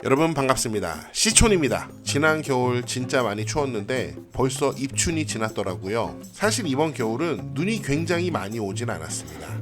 여러분 반갑습니다. 시촌입니다. 지난 겨울 진짜 많이 추웠는데 벌써 입춘이 지났더라고요. 사실 이번 겨울은 눈이 굉장히 많이 오진 않았습니다.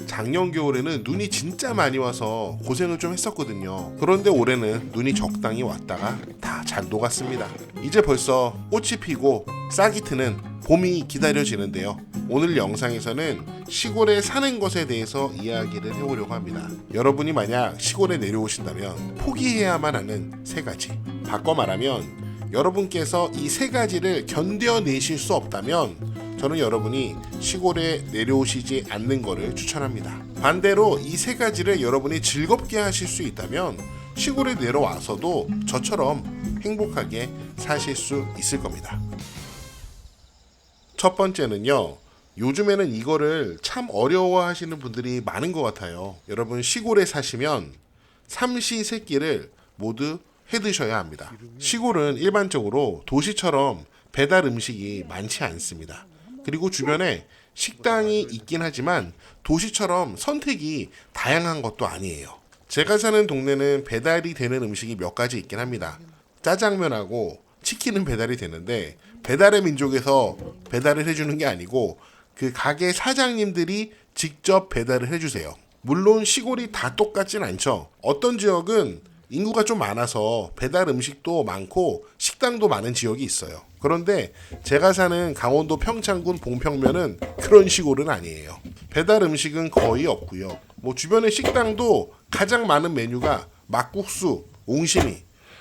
작년 겨울에는 눈이 진짜 많이 와서 고생을 좀 했었거든요. 그런데 올해는 눈이 적당히 왔다가 다 잘 녹았습니다. 이제 벌써 꽃이 피고 싹이 트는 봄이 기다려지는데요. 오늘 영상에서는 시골에 사는 것에 대해서 이야기를 해보려고 합니다. 여러분이 만약 시골에 내려오신다면 포기해야만 하는 세 가지. 바꿔 말하면 여러분께서 이 세 가지를 견뎌내실 수 없다면 저는 여러분이 시골에 내려오시지 않는 것을 추천합니다. 반대로 이 세 가지를 여러분이 즐겁게 하실 수 있다면 시골에 내려와서도 저처럼 행복하게 사실 수 있을 겁니다. 첫 번째는요. 요즘에는 이거를 참 어려워하시는 분들이 많은 것 같아요. 여러분 시골에 사시면 삼시세끼를 모두 해드셔야 합니다. 시골은 일반적으로 도시처럼 배달 음식이 많지 않습니다. 그리고 주변에 식당이 있긴 하지만 도시처럼 선택이 다양한 것도 아니에요. 제가 사는 동네는 배달이 되는 음식이 몇 가지 있긴 합니다. 짜장면하고 치킨은 배달이 되는데 배달의 민족에서 배달을 해주는 게 아니고 그 가게 사장님들이 직접 배달을 해주세요. 물론 시골이 다 똑같진 않죠. 어떤 지역은 인구가 좀 많아서 배달 음식도 많고 식당도 많은 지역이 있어요. 그런데 제가 사는 강원도 평창군 봉평면은 그런 시골은 아니에요. 배달 음식은 거의 없고요. 뭐 주변에 식당도 가장 많은 메뉴가 막국수, 옹심이.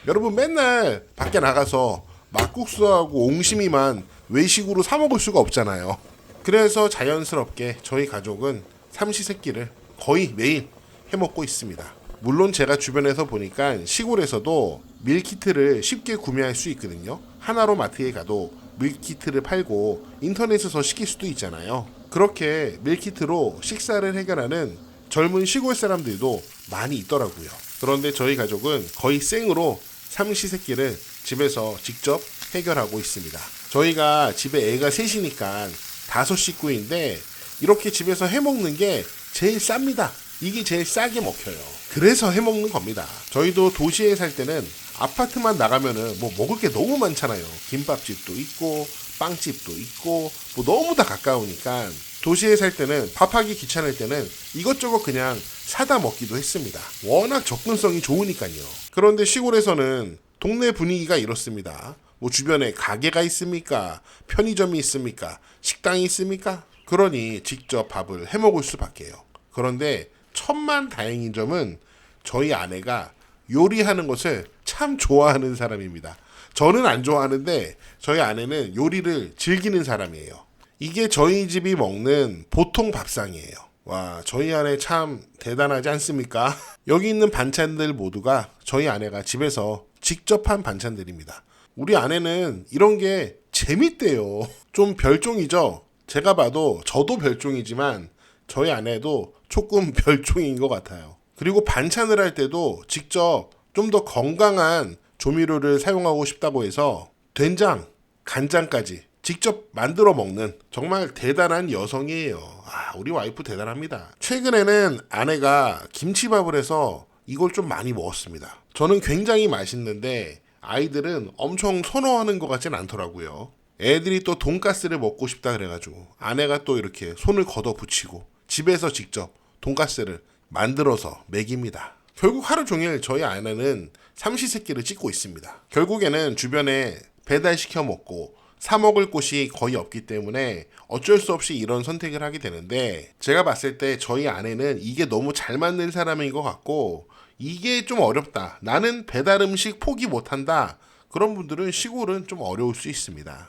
여러분 맨날 밖에 나가서 막국수하고 옹심이만 외식으로 사 먹을 수가 없잖아요. 그래서 자연스럽게 저희 가족은 삼시세끼를 거의 매일 해먹고 있습니다. 물론 제가 주변에서 보니까 시골에서도 밀키트를 쉽게 구매할 수 있거든요. 하나로 마트에 가도 밀키트를 팔고 인터넷에서 시킬 수도 있잖아요. 그렇게 밀키트로 식사를 해결하는 젊은 시골 사람들도 많이 있더라고요. 그런데 저희 가족은 거의 생으로 삼시세끼를 집에서 직접 해결하고 있습니다. 저희가 집에 애가 셋이니까 5식구인데 이렇게 집에서 해먹는 게 제일 쌉니다. 이게 제일 싸게 먹혀요. 그래서 해먹는 겁니다. 저희도 도시에 살 때는 아파트만 나가면은 뭐 먹을 게 너무 많잖아요. 김밥집도 있고 빵집도 있고 뭐 너무 다 가까우니까 도시에 살 때는 밥하기 귀찮을 때는 이것저것 그냥 사다 먹기도 했습니다. 워낙 접근성이 좋으니까요. 그런데 시골에서는 동네 분위기가 이렇습니다. 뭐 주변에 가게가 있습니까? 편의점이 있습니까? 식당이 있습니까? 그러니 직접 밥을 해 먹을 수밖에요. 그런데 천만 다행인 점은 저희 아내가 요리하는 것을 참 좋아하는 사람입니다. 저는 안 좋아하는데 저희 아내는 요리를 즐기는 사람이에요. 이게 저희 집이 먹는 보통 밥상이에요. 와, 저희 아내 참 대단하지 않습니까? 여기 있는 반찬들 모두가 저희 아내가 집에서 직접 한 반찬들입니다. 우리 아내는 이런 게 재밌대요. 좀 별종이죠? 제가 봐도 저도 별종이지만 저희 아내도 조금 별종인 것 같아요. 그리고 반찬을 할 때도 직접 좀 더 건강한 조미료를 사용하고 싶다고 해서 된장, 간장까지 직접 만들어 먹는 정말 대단한 여성이에요. 우리 와이프 대단합니다. 최근에는 아내가 김치밥을 해서 이걸 좀 많이 먹었습니다. 저는 굉장히 맛있는데 아이들은 엄청 선호하는 것 같진 않더라고요. 애들이 또 돈가스를 먹고 싶다 그래가지고 아내가 또 이렇게 손을 걷어붙이고 집에서 직접 돈가스를 만들어서 먹입니다. 결국 하루 종일 저희 아내는 삼시세끼를 찍고 있습니다. 결국에는 주변에 배달시켜 먹고 사 먹을 곳이 거의 없기 때문에 어쩔 수 없이 이런 선택을 하게 되는데 제가 봤을 때 저희 아내는 이게 너무 잘 맞는 사람인 것 같고 이게 좀 어렵다. 나는 배달 음식 포기 못한다. 그런 분들은 시골은 좀 어려울 수 있습니다.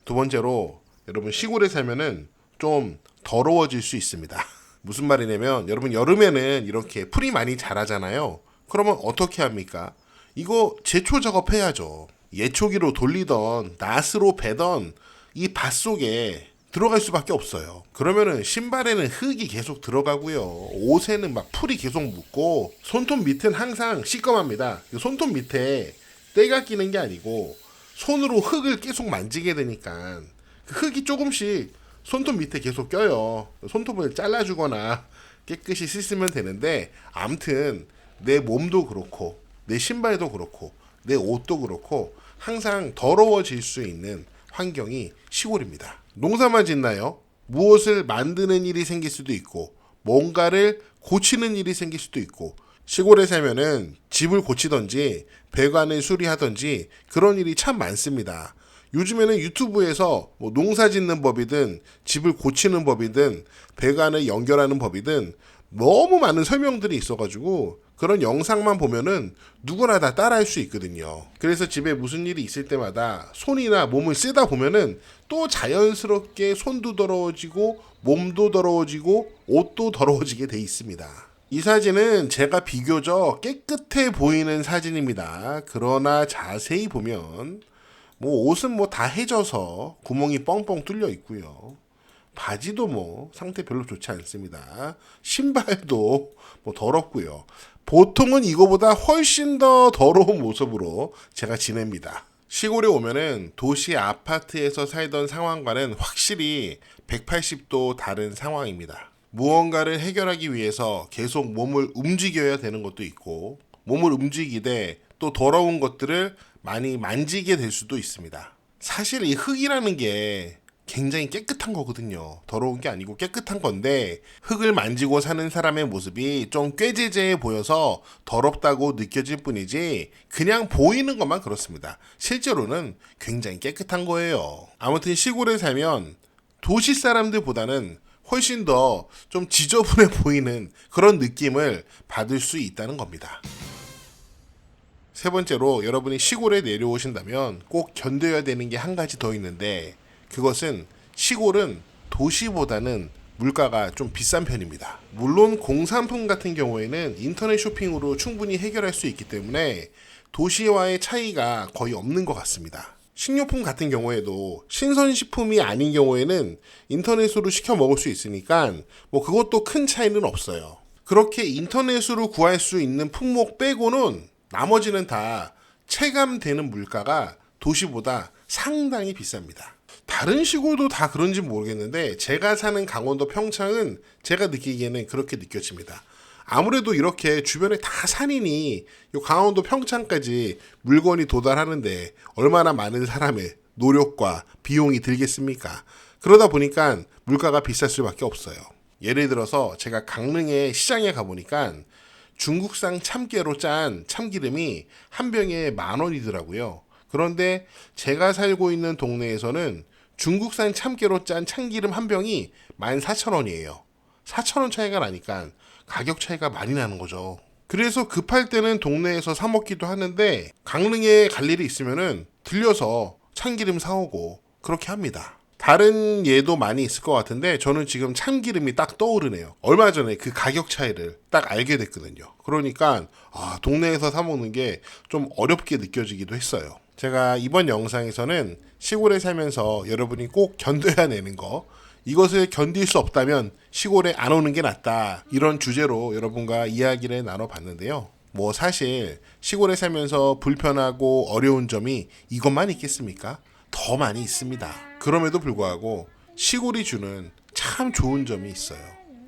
두 번째로 여러분 시골에 살면은 좀 더러워질 수 있습니다. 무슨 말이냐면 여러분 여름에는 이렇게 풀이 많이 자라잖아요. 그러면 어떻게 합니까? 이거 제초 작업해야죠. 예초기로 돌리던 낫으로 베던 이 밭 속에 들어갈 수밖에 없어요. 그러면은 신발에는 흙이 계속 들어가고요. 옷에는 막 풀이 계속 묻고 손톱 밑은 항상 시꺼맙니다. 손톱 밑에 때가 끼는 게 아니고 손으로 흙을 계속 만지게 되니까 그 흙이 조금씩 손톱 밑에 계속 껴요. 손톱을 잘라주거나 깨끗이 씻으면 되는데 암튼 내 몸도 그렇고 내 신발도 그렇고 내 옷도 그렇고 항상 더러워질 수 있는 환경이 시골입니다. 농사만 짓나요? 무엇을 만드는 일이 생길 수도 있고 뭔가를 고치는 일이 생길 수도 있고 시골에 살면은 집을 고치던지 배관을 수리하던지 그런 일이 참 많습니다. 요즘에는 유튜브에서 뭐 농사 짓는 법이든 집을 고치는 법이든 배관을 연결하는 법이든 너무 많은 설명들이 있어가지고 그런 영상만 보면은 누구나 다 따라할 수 있거든요. 그래서 집에 무슨 일이 있을 때마다 손이나 몸을 쓰다 보면은 또 자연스럽게 손도 더러워지고 몸도 더러워지고 옷도 더러워지게 돼 있습니다. 이 사진은 제가 비교적 깨끗해 보이는 사진입니다. 그러나 자세히 보면 뭐 옷은 뭐 다 해져서 구멍이 뻥뻥 뚫려 있고요. 바지도 뭐 상태 별로 좋지 않습니다. 신발도 뭐 더럽고요. 보통은 이거보다 훨씬 더 더러운 모습으로 제가 지냅니다. 시골에 오면은 도시 아파트에서 살던 상황과는 확실히 180도 다른 상황입니다. 무언가를 해결하기 위해서 계속 몸을 움직여야 되는 것도 있고 몸을 움직이되 또 더러운 것들을 많이 만지게 될 수도 있습니다. 사실 이 흙이라는 게 굉장히 깨끗한 거거든요. 더러운 게 아니고 깨끗한 건데 흙을 만지고 사는 사람의 모습이 좀 꾀죄죄해 보여서 더럽다고 느껴질 뿐이지 그냥 보이는 것만 그렇습니다. 실제로는 굉장히 깨끗한 거예요. 아무튼 시골에 살면 도시 사람들보다는 훨씬 더 좀 지저분해 보이는 그런 느낌을 받을 수 있다는 겁니다. 세 번째로 여러분이 시골에 내려오신다면 꼭 견뎌야 되는 게 한 가지 더 있는데 그것은 시골은 도시보다는 물가가 좀 비싼 편입니다. 물론 공산품 같은 경우에는 인터넷 쇼핑으로 충분히 해결할 수 있기 때문에 도시와의 차이가 거의 없는 것 같습니다. 식료품 같은 경우에도 신선식품이 아닌 경우에는 인터넷으로 시켜 먹을 수 있으니까 뭐 그것도 큰 차이는 없어요. 그렇게 인터넷으로 구할 수 있는 품목 빼고는 나머지는 다 체감되는 물가가 도시보다 상당히 비쌉니다. 다른 시골도 다 그런지 모르겠는데 제가 사는 강원도 평창은 제가 느끼기에는 그렇게 느껴집니다. 아무래도 이렇게 주변에 다 산이니 이 강원도 평창까지 물건이 도달하는데 얼마나 많은 사람의 노력과 비용이 들겠습니까? 그러다 보니까 물가가 비쌀 수밖에 없어요. 예를 들어서 제가 강릉의 시장에 가보니까 중국산 참깨로 짠 참기름이 한 병에 10,000원이더라고요. 그런데 제가 살고 있는 동네에서는 중국산 참깨로 짠 참기름 한 병이 14,000원이에요. 4,000원 차이가 나니까 가격 차이가 많이 나는 거죠. 그래서 급할 때는 동네에서 사 먹기도 하는데 강릉에 갈 일이 있으면은 들려서 참기름 사오고 그렇게 합니다. 다른 예도 많이 있을 것 같은데 저는 지금 참기름이 딱 떠오르네요. 얼마 전에 그 가격 차이를 딱 알게 됐거든요. 그러니까 동네에서 사 먹는 게 좀 어렵게 느껴지기도 했어요. 제가 이번 영상에서는 시골에 살면서 여러분이 꼭 견뎌야 되는 거, 이것을 견딜 수 없다면 시골에 안 오는 게 낫다, 이런 주제로 여러분과 이야기를 나눠봤는데요. 뭐 사실 시골에 살면서 불편하고 어려운 점이 이것만 있겠습니까? 더 많이 있습니다. 그럼에도 불구하고 시골이 주는 참 좋은 점이 있어요.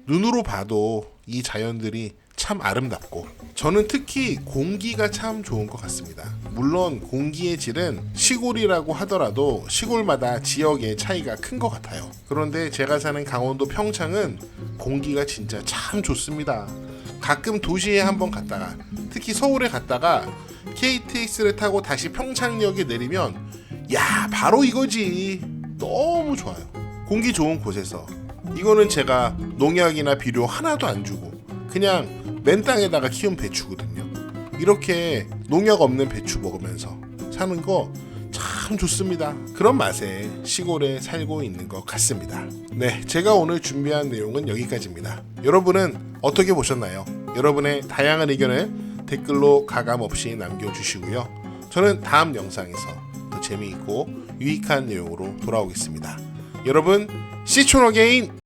눈으로 봐도 이 자연들이 참 아름답고 저는 특히 공기가 참 좋은 것 같습니다. 물론 공기의 질은 시골이라고 하더라도 시골마다 지역의 차이가 큰 것 같아요. 그런데 제가 사는 강원도 평창은 공기가 진짜 참 좋습니다. 가끔 도시에 한번 갔다가 특히 서울에 갔다가 KTX를 타고 다시 평창역에 내리면 야 바로 이거지. 너무 좋아요. 공기 좋은 곳에서 이거는 제가 농약이나 비료 하나도 안 주고 그냥 맨 땅에다가 키운 배추거든요. 이렇게 농약 없는 배추 먹으면서 사는 거 참 좋습니다. 그런 맛에 시골에 살고 있는 것 같습니다. 네, 제가 오늘 준비한 내용은 여기까지입니다. 여러분은 어떻게 보셨나요? 여러분의 다양한 의견을 댓글로 가감없이 남겨주시고요. 저는 다음 영상에서 더 재미있고 유익한 내용으로 돌아오겠습니다. 여러분, See you again!